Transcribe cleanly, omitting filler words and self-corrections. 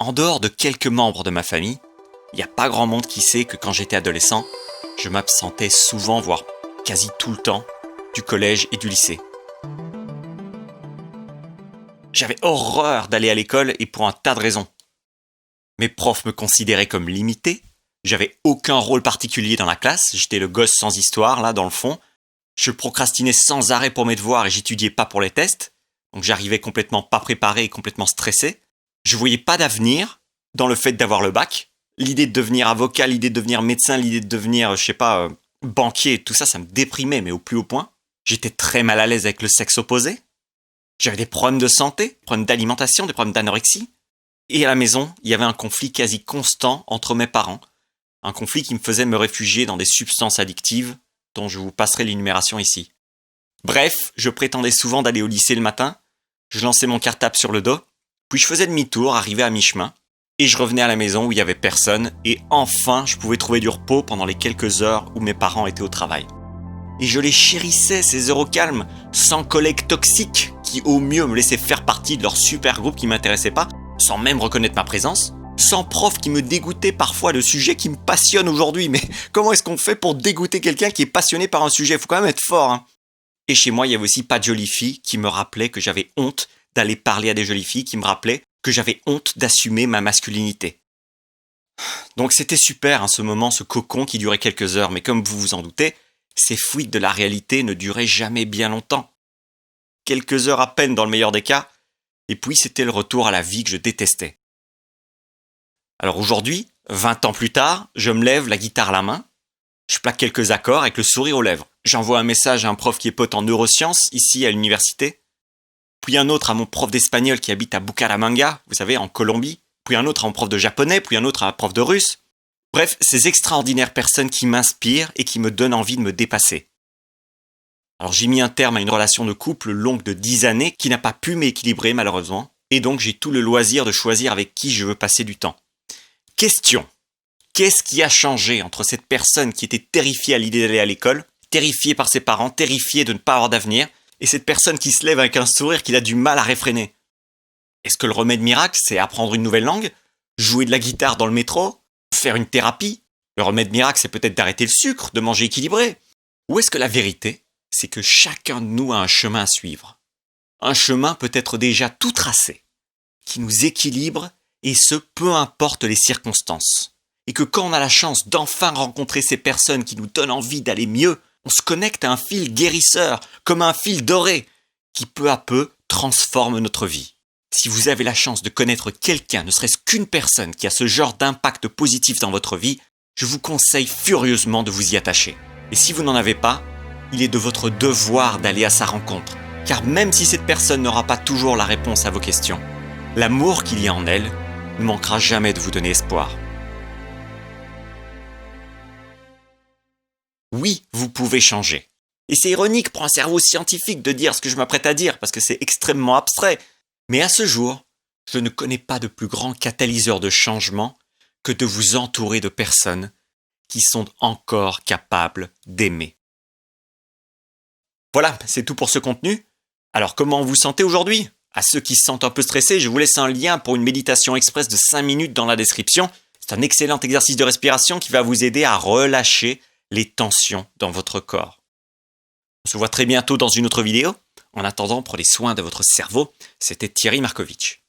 En dehors de quelques membres de ma famille, il n'y a pas grand monde qui sait que quand j'étais adolescent, je m'absentais souvent, voire quasi tout le temps, du collège et du lycée. J'avais horreur d'aller à l'école et pour un tas de raisons. Mes profs me considéraient comme limité, j'avais aucun rôle particulier dans la classe, j'étais le gosse sans histoire, là, dans le fond. Je procrastinais sans arrêt pour mes devoirs et j'étudiais pas pour les tests, donc j'arrivais complètement pas préparé et complètement stressé. Je voyais pas d'avenir dans le fait d'avoir le bac. L'idée de devenir avocat, l'idée de devenir médecin, l'idée de devenir, banquier, tout ça, ça me déprimait, mais au plus haut point. J'étais très mal à l'aise avec le sexe opposé. J'avais des problèmes de santé, des problèmes d'alimentation, des problèmes d'anorexie. Et à la maison, il y avait un conflit quasi constant entre mes parents. Un conflit qui me faisait me réfugier dans des substances addictives, dont je vous passerai l'énumération ici. Bref, je prétendais souvent d'aller au lycée le matin, je lançais mon cartable sur le dos, puis je faisais demi-tour, arrivé à mi-chemin, et je revenais à la maison où il n'y avait personne, et enfin je pouvais trouver du repos pendant les quelques heures où mes parents étaient au travail. Et je les chérissais, ces heures au calme, sans collègues toxiques qui au mieux me laissaient faire partie de leur super groupe qui m'intéressait pas, sans même reconnaître ma présence, sans profs qui me dégoûtaient parfois de sujets qui me passionnent aujourd'hui. Mais comment est-ce qu'on fait pour dégoûter quelqu'un qui est passionné par un sujet ? Faut quand même être fort, hein. Et chez moi, il y avait aussi pas de jolies filles qui me rappelaient que j'avais honte d'aller parler à des jolies filles, qui me rappelaient que j'avais honte d'assumer ma masculinité. Donc c'était super, hein, ce moment, ce cocon qui durait quelques heures, mais comme vous vous en doutez, ces fuites de la réalité ne duraient jamais bien longtemps. Quelques heures à peine dans le meilleur des cas, et puis c'était le retour à la vie que je détestais. Alors aujourd'hui, 20 ans plus tard, je me lève la guitare à la main, je plaque quelques accords avec le sourire aux lèvres. J'envoie un message à un prof qui est pote en neurosciences, ici à l'université, puis un autre à mon prof d'espagnol qui habite à Bucaramanga, vous savez, en Colombie, puis un autre à mon prof de japonais, puis un autre à un prof de russe. Bref, ces extraordinaires personnes qui m'inspirent et qui me donnent envie de me dépasser. Alors j'ai mis un terme à une relation de couple longue de 10 années qui n'a pas pu m'équilibrer malheureusement, et donc j'ai tout le loisir de choisir avec qui je veux passer du temps. Question. Qu'est-ce qui a changé entre cette personne qui était terrifiée à l'idée d'aller à l'école, terrifiée par ses parents, terrifiée de ne pas avoir d'avenir, et cette personne qui se lève avec un sourire qu'il a du mal à réfréner? Est-ce que le remède miracle, c'est apprendre une nouvelle langue, jouer de la guitare dans le métro, faire une thérapie? Le remède miracle, c'est peut-être d'arrêter le sucre, de manger équilibré. Ou est-ce que la vérité, c'est que chacun de nous a un chemin à suivre? Un chemin peut-être déjà tout tracé, qui nous équilibre, et ce, peu importe les circonstances. Et que quand on a la chance d'enfin rencontrer ces personnes qui nous donnent envie d'aller mieux, on se connecte à un fil guérisseur, comme un fil doré, qui peu à peu transforme notre vie. Si vous avez la chance de connaître quelqu'un, ne serait-ce qu'une personne qui a ce genre d'impact positif dans votre vie, je vous conseille furieusement de vous y attacher. Et si vous n'en avez pas, il est de votre devoir d'aller à sa rencontre. Car même si cette personne n'aura pas toujours la réponse à vos questions, l'amour qu'il y a en elle ne manquera jamais de vous donner espoir. Oui, vous pouvez changer. Et c'est ironique pour un cerveau scientifique de dire ce que je m'apprête à dire, parce que c'est extrêmement abstrait. Mais à ce jour, je ne connais pas de plus grand catalyseur de changement que de vous entourer de personnes qui sont encore capables d'aimer. Voilà, c'est tout pour ce contenu. Alors comment vous vous sentez aujourd'hui ? À ceux qui se sentent un peu stressés, je vous laisse un lien pour une méditation express de 5 minutes dans la description. C'est un excellent exercice de respiration qui va vous aider à relâcher les tensions dans votre corps. On se voit très bientôt dans une autre vidéo. En attendant, prenez soin de votre cerveau. C'était Thierry Markovitch.